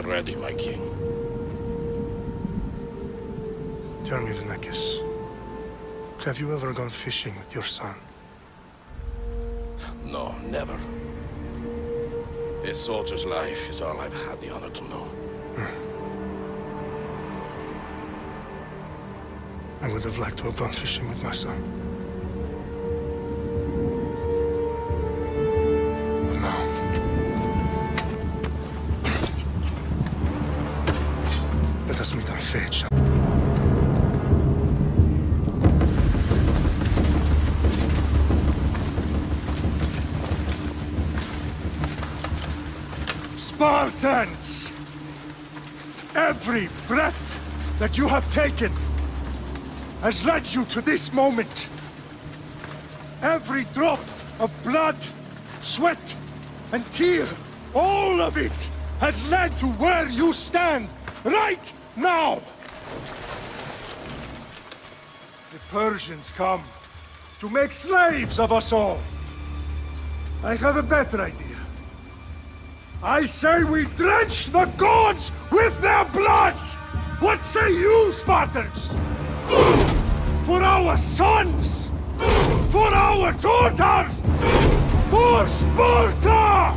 ready, my king. Tell me, Vinakis, have you ever gone fishing with your son? No, never. A soldier's life is all I've had the honor to know. I would have liked to have gone fishing with my son. But now... let us meet our fate, shall we? Spartans! Every breath that you have taken has led you to this moment. Every drop of blood, sweat, and tear, all of it has led to where you stand right now. The Persians come to make slaves of us all. I have a better idea. I say we drench the gods with their bloods! What say you, Spartans? For our sons! For our daughters! For Sparta!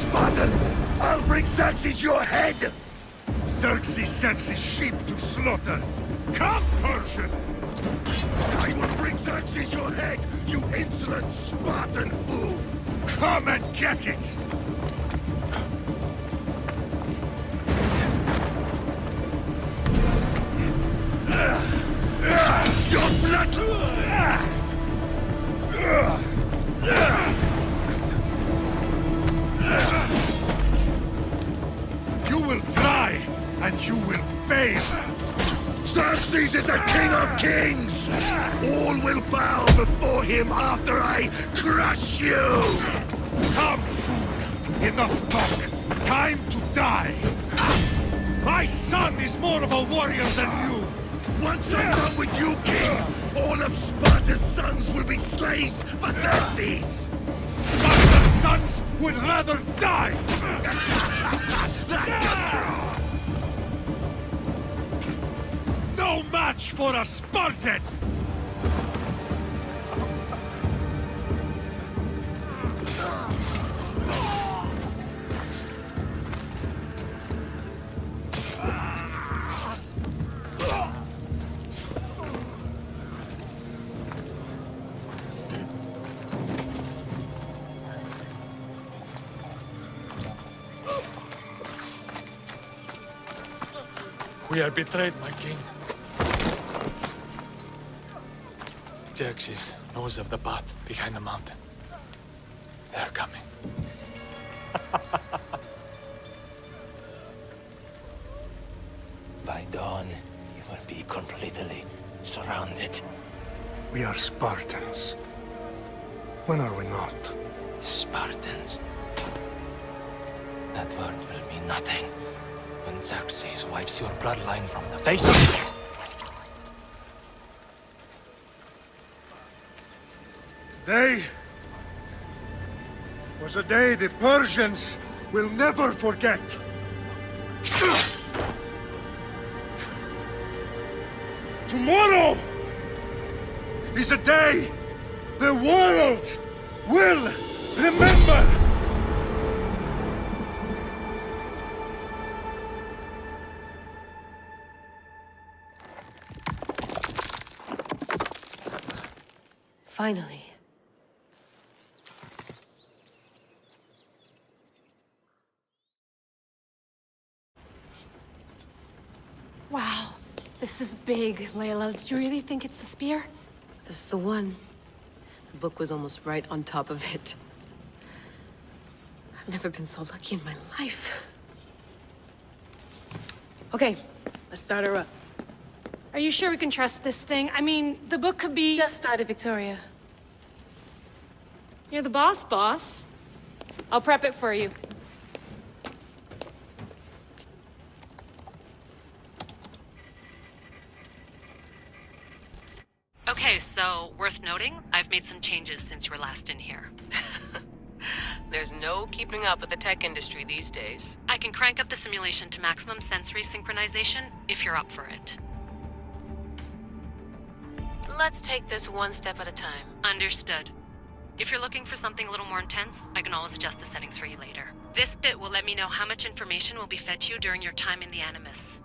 Spartan! I'll bring Xerxes your head! Xerxes sends his sheep to slaughter. Come, Persian! I will bring Xerxes your head, you insolent Spartan fool! Come and get it! Your blood! You will try, and you will fail! Xerxes is the king of kings! All will bow before him after I crush you! Come, fool! Enough talk! Time to die! My son is more of a warrior than you! Once I'm done with you, king, all of Sparta's sons will be slaves for Xerxes! Sparta's sons would rather die! No match for a Spartan! We are betrayed, my king. Xerxes knows of the path behind the mountain. They are coming. By dawn, you will be completely surrounded. We are Spartans. When are we not? Spartans. That word will mean nothing when Xerxes wipes your bloodline from the face of... Today was a day the Persians will never forget. Tomorrow is a day the world will remember. Finally. Wow, this is big, Layla. Did you really think it's the spear? This is the one. The book was almost right on top of it. I've never been so lucky in my life. Okay, let's start her up. Are you sure we can trust this thing? I mean, the book could be... Just started, Victoria. You're the boss. I'll prep it for you. Okay, so worth noting, I've made some changes since you were last in here. There's no keeping up with the tech industry these days. I can crank up the simulation to maximum sensory synchronization if you're up for it. Let's take this one step at a time. Understood. If you're looking for something a little more intense, I can always adjust the settings for you later. This bit will let me know how much information will be fed to you during your time in the Animus.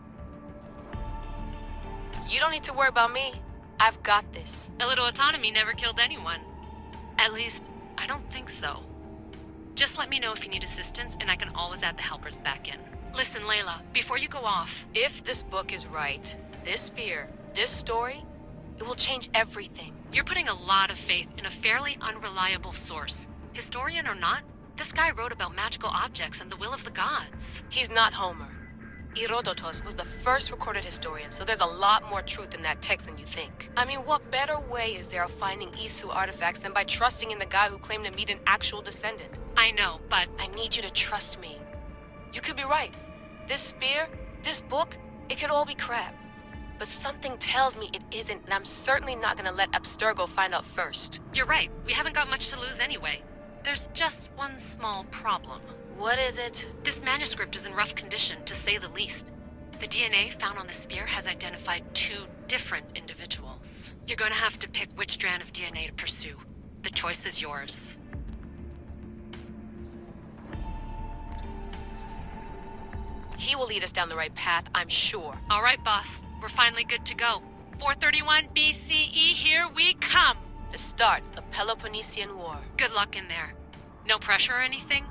You don't need to worry about me. I've got this. A little autonomy never killed anyone. At least, I don't think so. Just let me know if you need assistance, and I can always add the helpers back in. Listen, Layla, before you go off... If this book is right, this spear, this story, it will change everything. You're putting a lot of faith in a fairly unreliable source. Historian or not, this guy wrote about magical objects and the will of the gods. He's not Homer. Herodotus was the first recorded historian, so there's a lot more truth in that text than you think. I mean, what better way is there of finding Isu artifacts than by trusting in the guy who claimed to meet an actual descendant? I know, but... I need you to trust me. You could be right. This spear, this book, it could all be crap. But something tells me it isn't, and I'm certainly not gonna let Abstergo find out first. You're right. We haven't got much to lose anyway. There's just one small problem. What is it? This manuscript is in rough condition, to say the least. The DNA found on the spear has identified 2 different individuals. You're gonna have to pick which strand of DNA to pursue. The choice is yours. He will lead us down the right path, I'm sure. All right, boss. We're finally good to go. 431 BCE, here we come! The start of the Peloponnesian War. Good luck in there. No pressure or anything,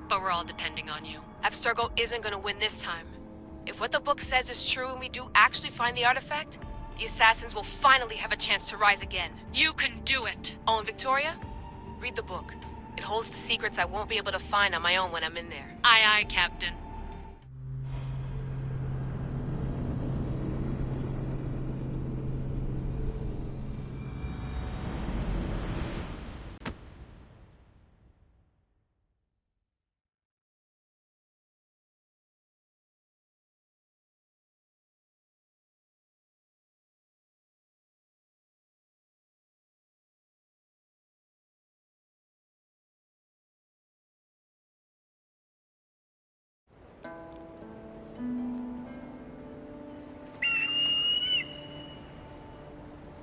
but we're all depending on you. Abstergo isn't gonna win this time. If what the book says is true and we do actually find the artifact, the assassins will finally have a chance to rise again. You can do it! Oh, and Victoria? Read the book. It holds the secrets I won't be able to find on my own when I'm in there. Aye, aye, Captain.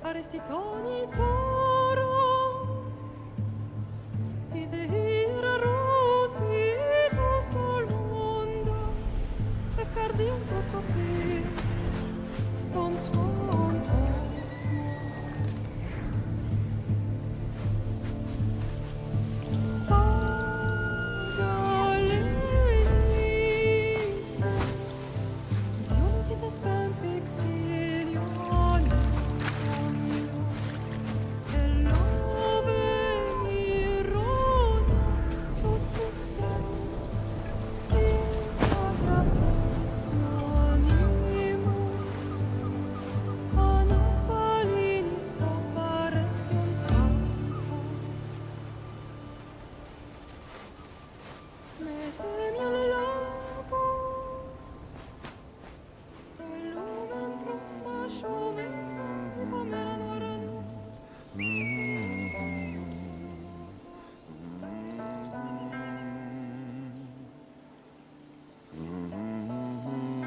Arestitoni toro, idehira rositos tolmondas, efcardias dos copir, ton svon Pagalisa, unity the span fixilion.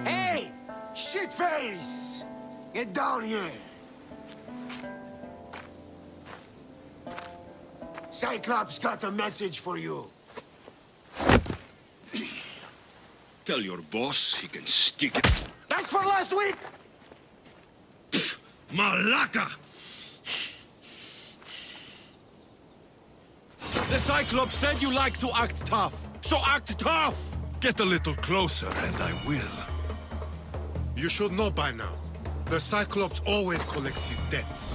Hey! Shitface! Get down here! Cyclops got a message for you. Tell your boss he can stick it. That's for last week! Malaka! The Cyclops said you like to act tough, so act tough! Get a little closer and I will. You should know by now. The Cyclops always collects his debts.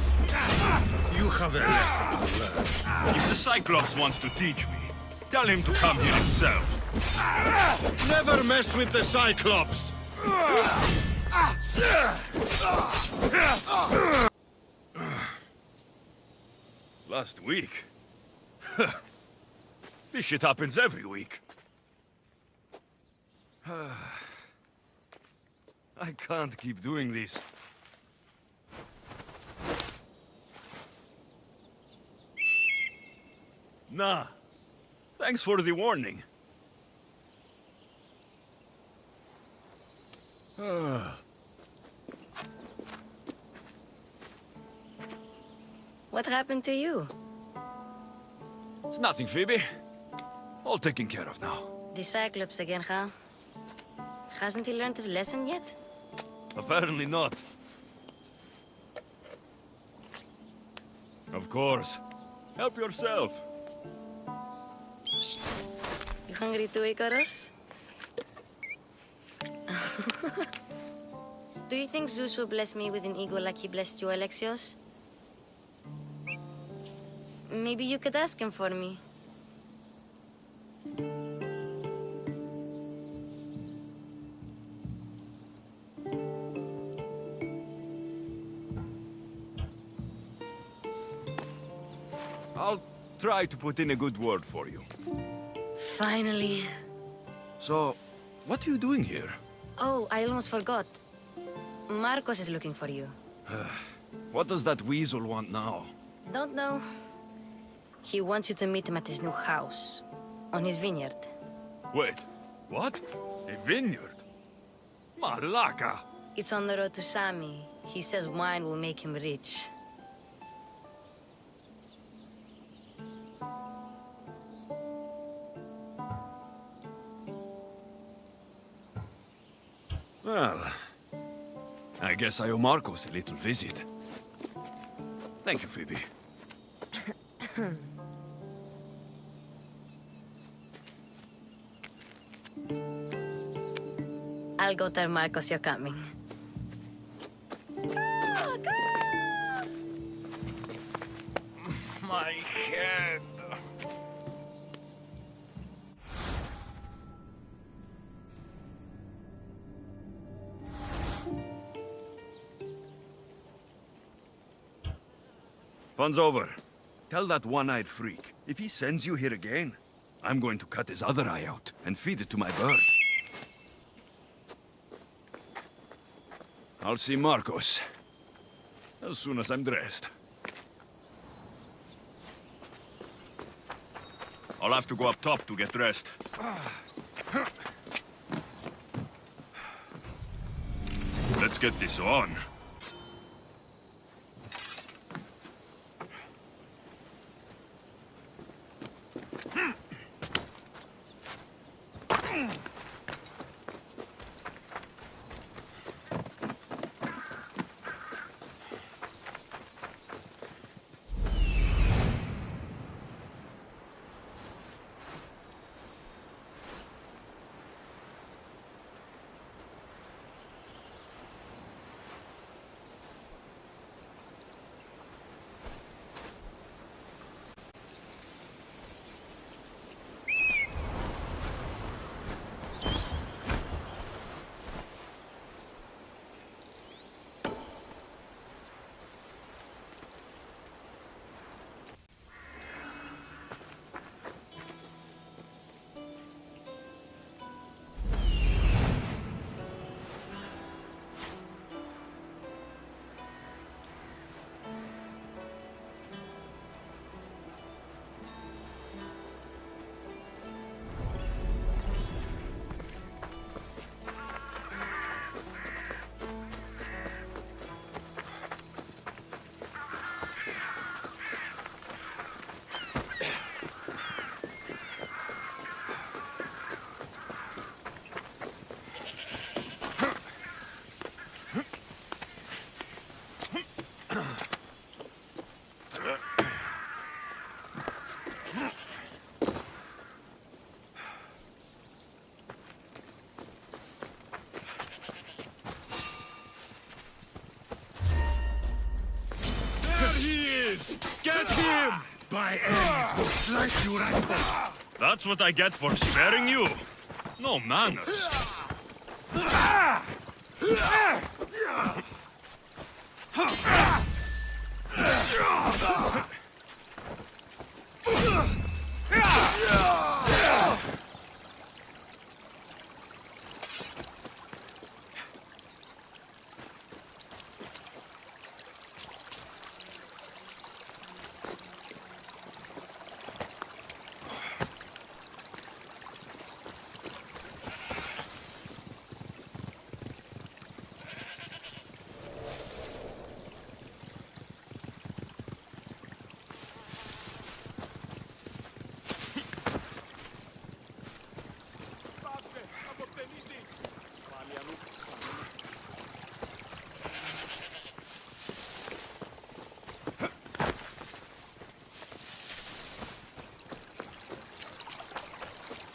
You have a lesson to learn. If the Cyclops wants to teach me, tell him to come here himself. Never mess with the Cyclops! Last week? This shit happens every week. I can't keep doing this. Nah. Thanks for the warning. What happened to you? It's nothing, Phoebe. All taken care of now. The Cyclops again, huh? Hasn't he learned his lesson yet? Apparently not. Of course. Help yourself. You hungry too, Icarus? Do you think Zeus will bless me with an ego like he blessed you, Alexios? Maybe you could ask him for me. I'll try to put in a good word for you. Finally. So, what are you doing here? Oh, I almost forgot. Marcos is looking for you. What does that weasel want now? Don't know. He wants you to meet him at his new house. On his vineyard. Wait, what? A vineyard? Malaka! It's on the road to Sami. He says wine will make him rich. Well, I guess I owe Marcos a little visit. Thank you, Phoebe. I'll go tell Marcos you're coming. My head. Fun's over. Tell that one-eyed freak, if he sends you here again, I'm going to cut his other eye out and feed it to my bird. I'll see Marcos as soon as I'm dressed. I'll have to go up top to get dressed. Let's get this on. Get him! By Ares will slice you right off. That's what I get for sparing you. No manners.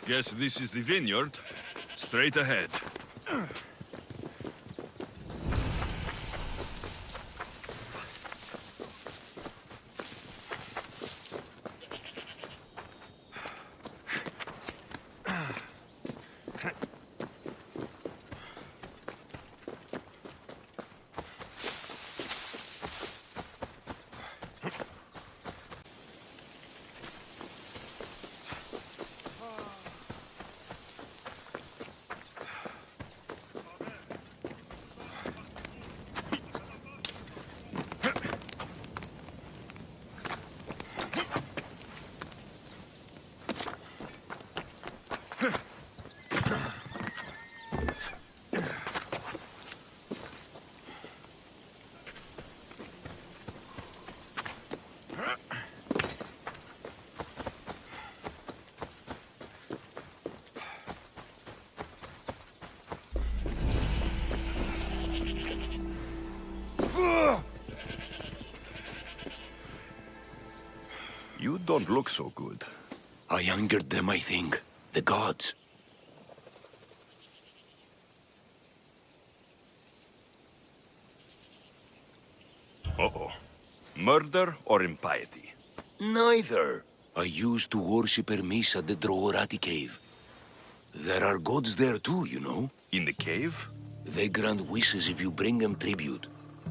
Guess this is the vineyard. Straight ahead. don't look so good. I angered them, I think. The gods. Uh-oh. Murder or impiety? Neither. I used to worship Hermes at the Droorati cave. There are gods there too, you know. In the cave? They grant wishes if you bring them tribute.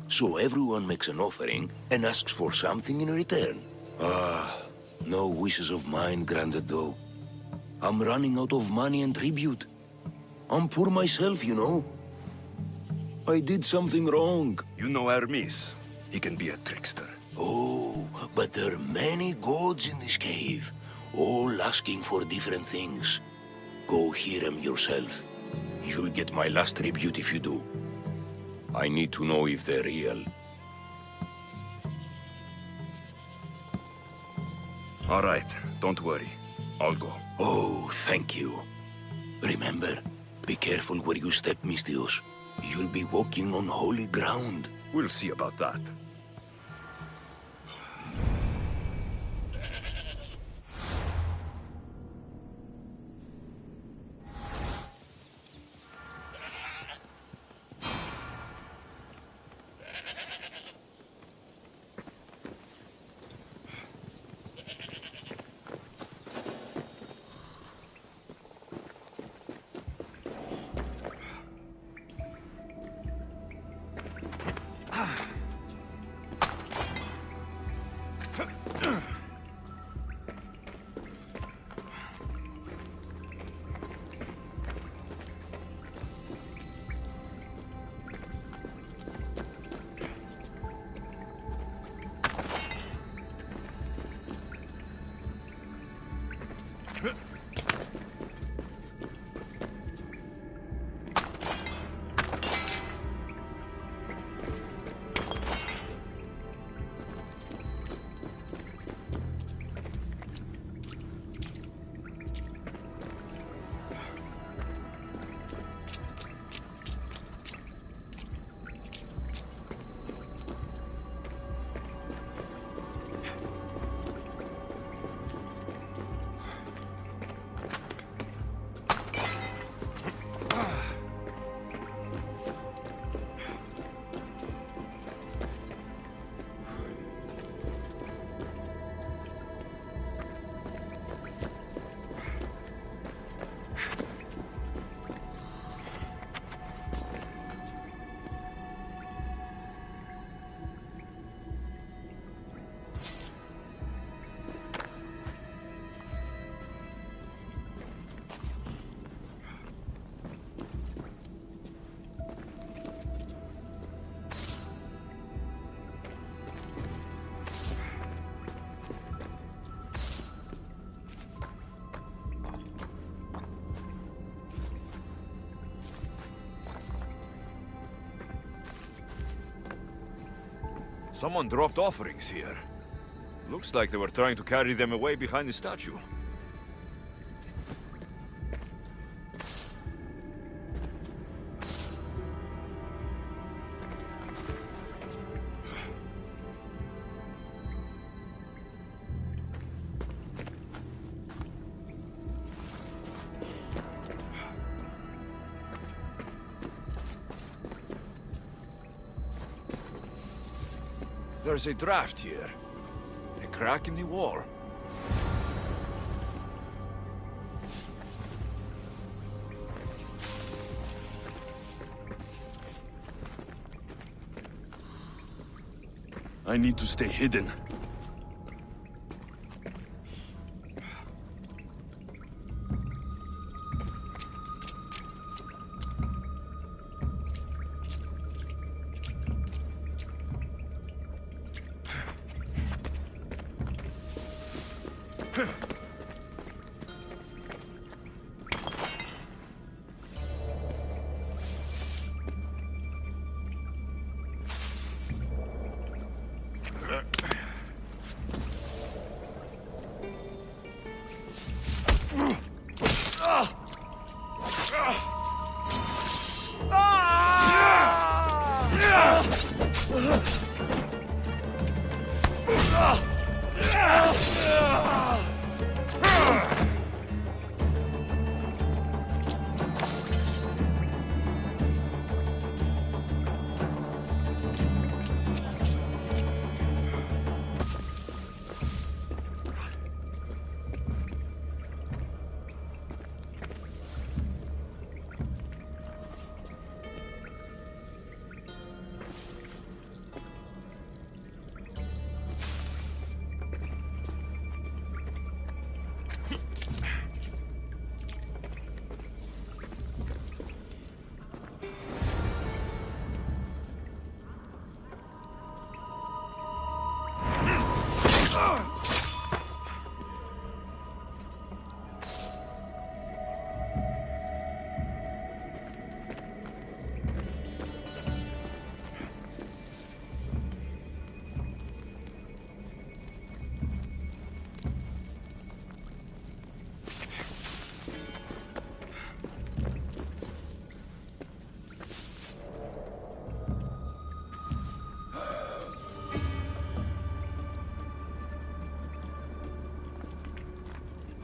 So everyone makes an offering and asks for something in return. No wishes of mine granted though. I'm running out of money and tribute. I'm poor myself, you know. I did something wrong. You know Hermes. He can be a trickster. Oh, but there are many gods in this cave, all asking for different things. Go hear them yourself. You'll get my last tribute if you do. I need to know if they're real. All right, don't worry. I'll go. Oh, thank you. Remember, be careful where you step, Mistios. You'll be walking on holy ground. We'll see about that. Someone dropped offerings here. Looks like they were trying to carry them away behind the statue. There's a draft here. A crack in the wall. I need to stay hidden.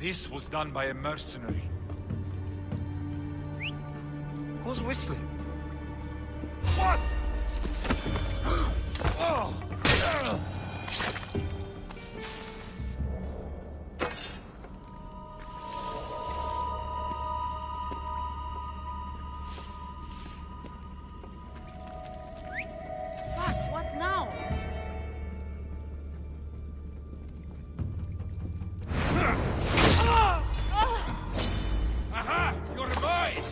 This was done by a mercenary. Who's whistling? What? Fuck, what now? Aha! You're mine!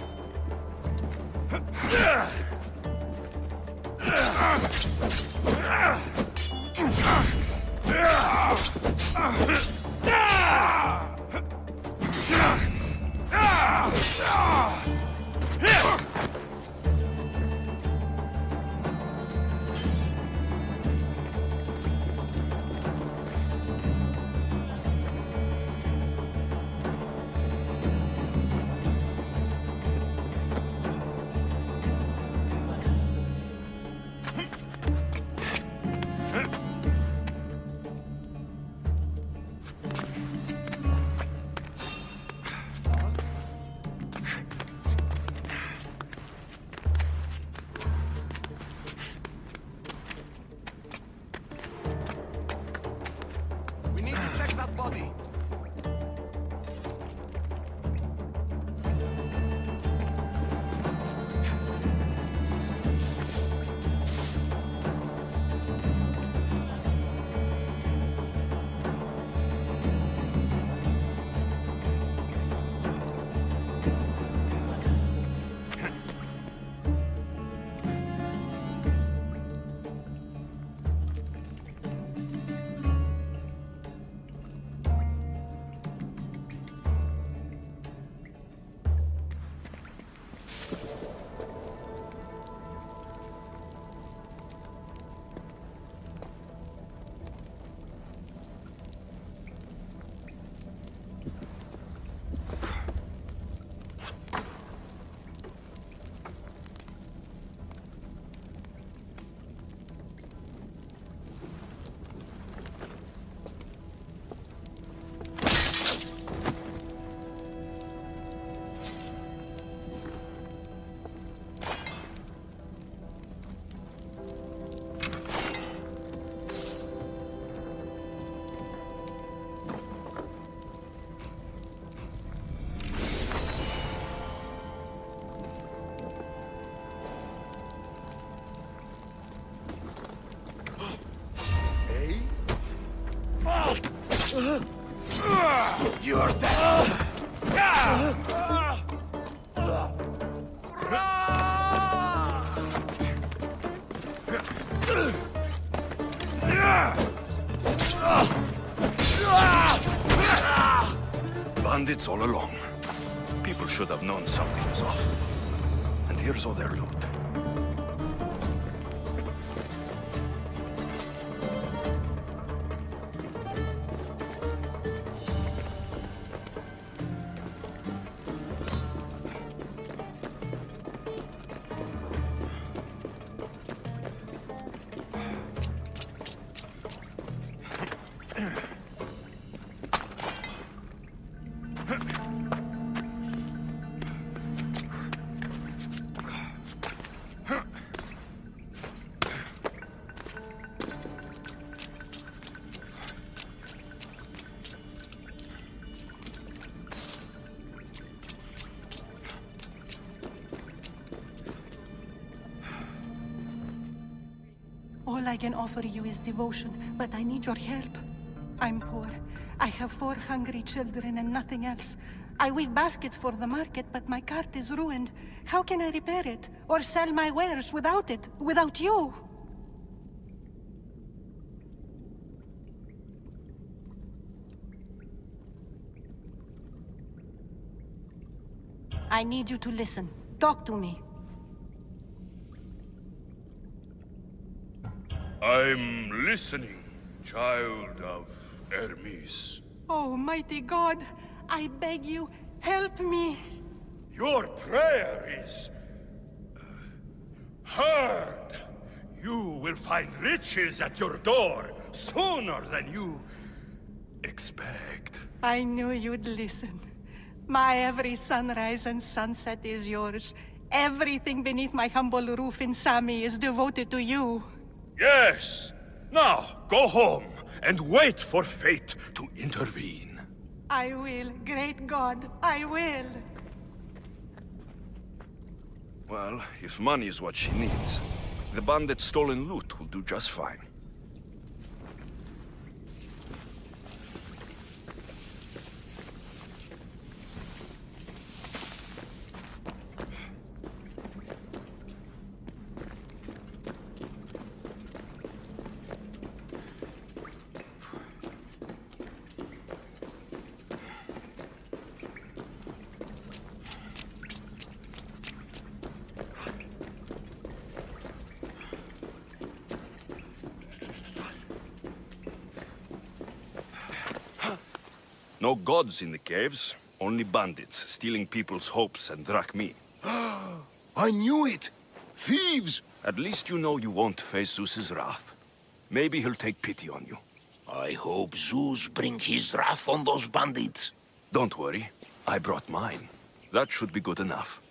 We need to check that body. You're dead! Bandits all along. People should have known something was off. And here's all their loot. All I can offer you is devotion, but I need your help. I'm poor. I have 4 hungry children and nothing else. I weave baskets for the market, but my cart is ruined. How can I repair it? Or sell my wares without it? Without you? I need you to listen. Talk to me. I'm listening, child of Hermes. Oh, mighty God, I beg you, help me. Your prayer is heard. You will find riches at your door sooner than you expect. I knew you'd listen. My every sunrise and sunset is yours. Everything beneath my humble roof in Sami is devoted to you. Yes! Now, go home and wait for fate to intervene. I will, great God, I will. Well, if money is what she needs, the bandit's stolen loot will do just fine. No gods in the caves, only bandits stealing people's hopes and drachmi. I knew it! Thieves! At least you know you won't face Zeus's wrath. Maybe he'll take pity on you. I hope Zeus brings his wrath on those bandits. Don't worry, I brought mine. That should be good enough.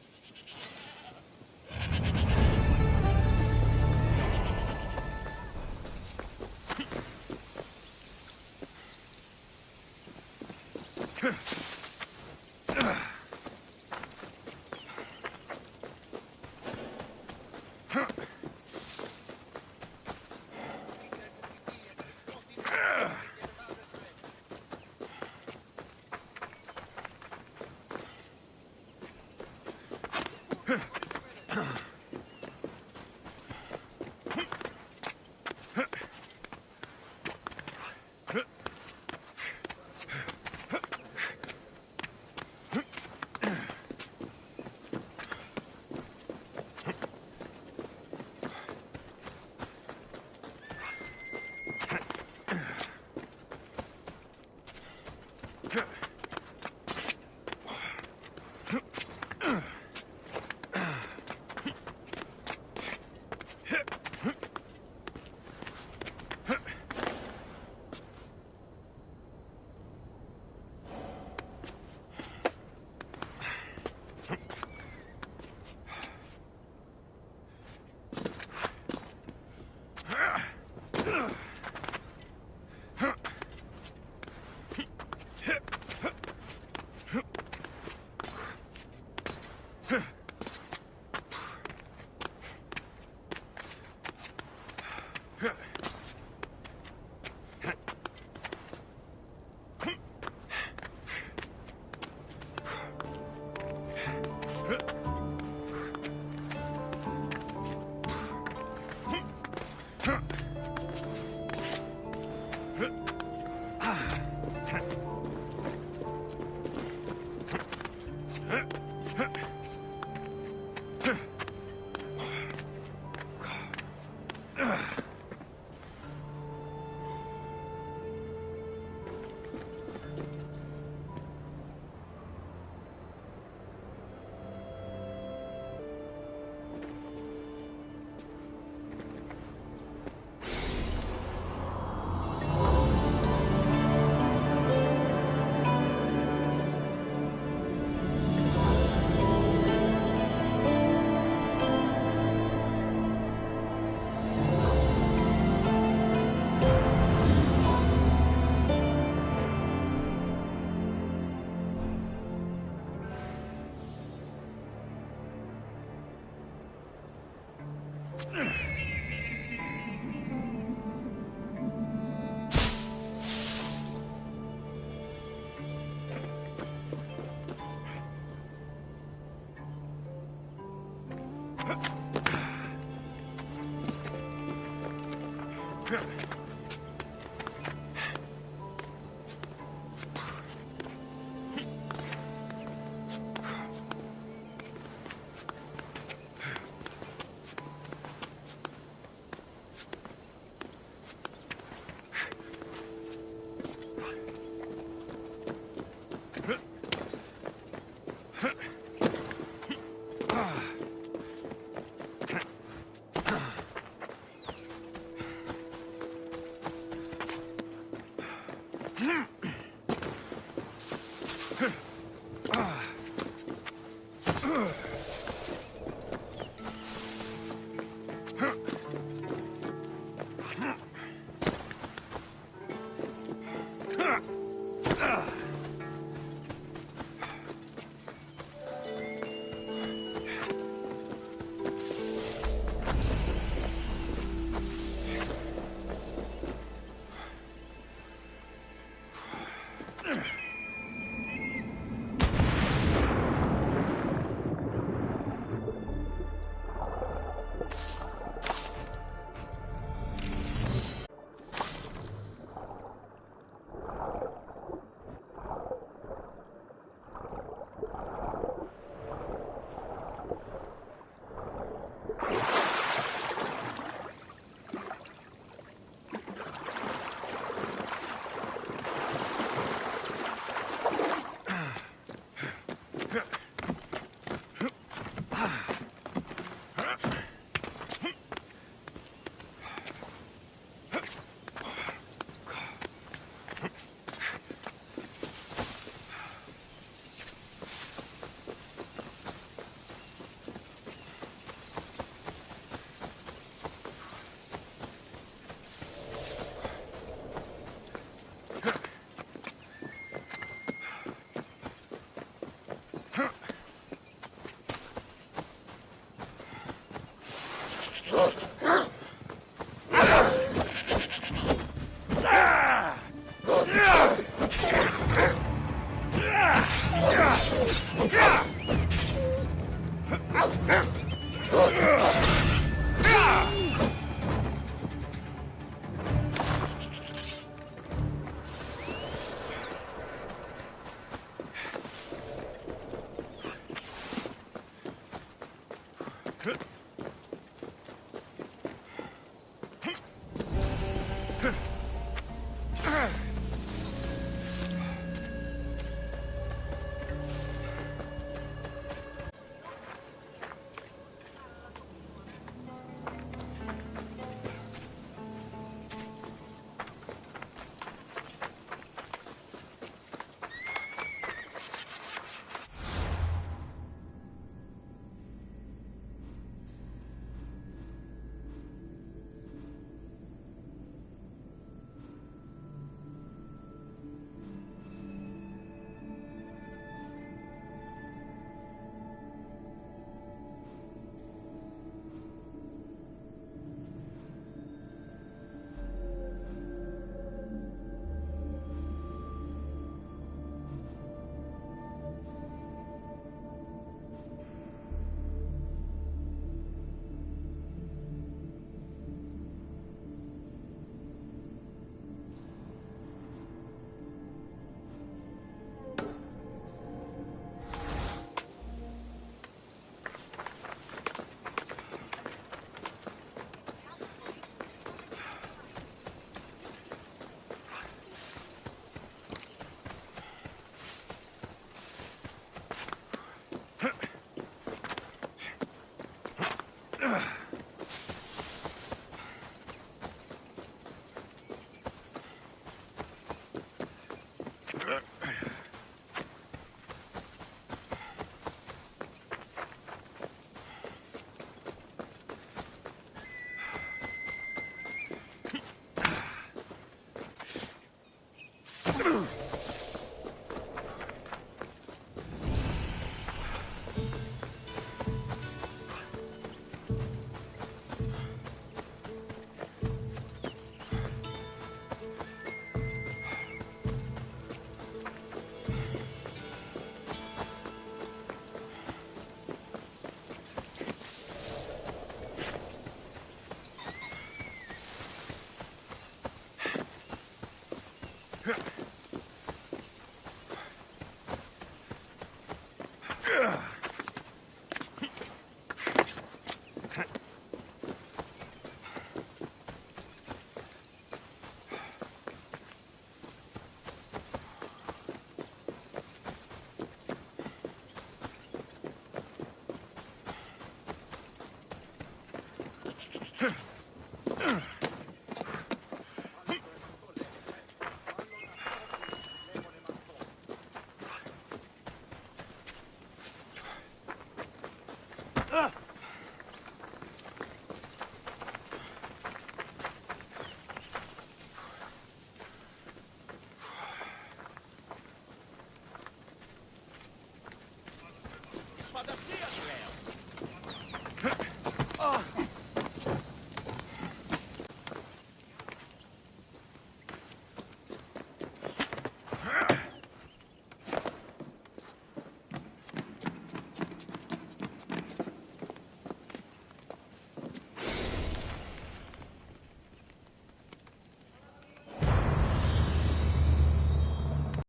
Huh.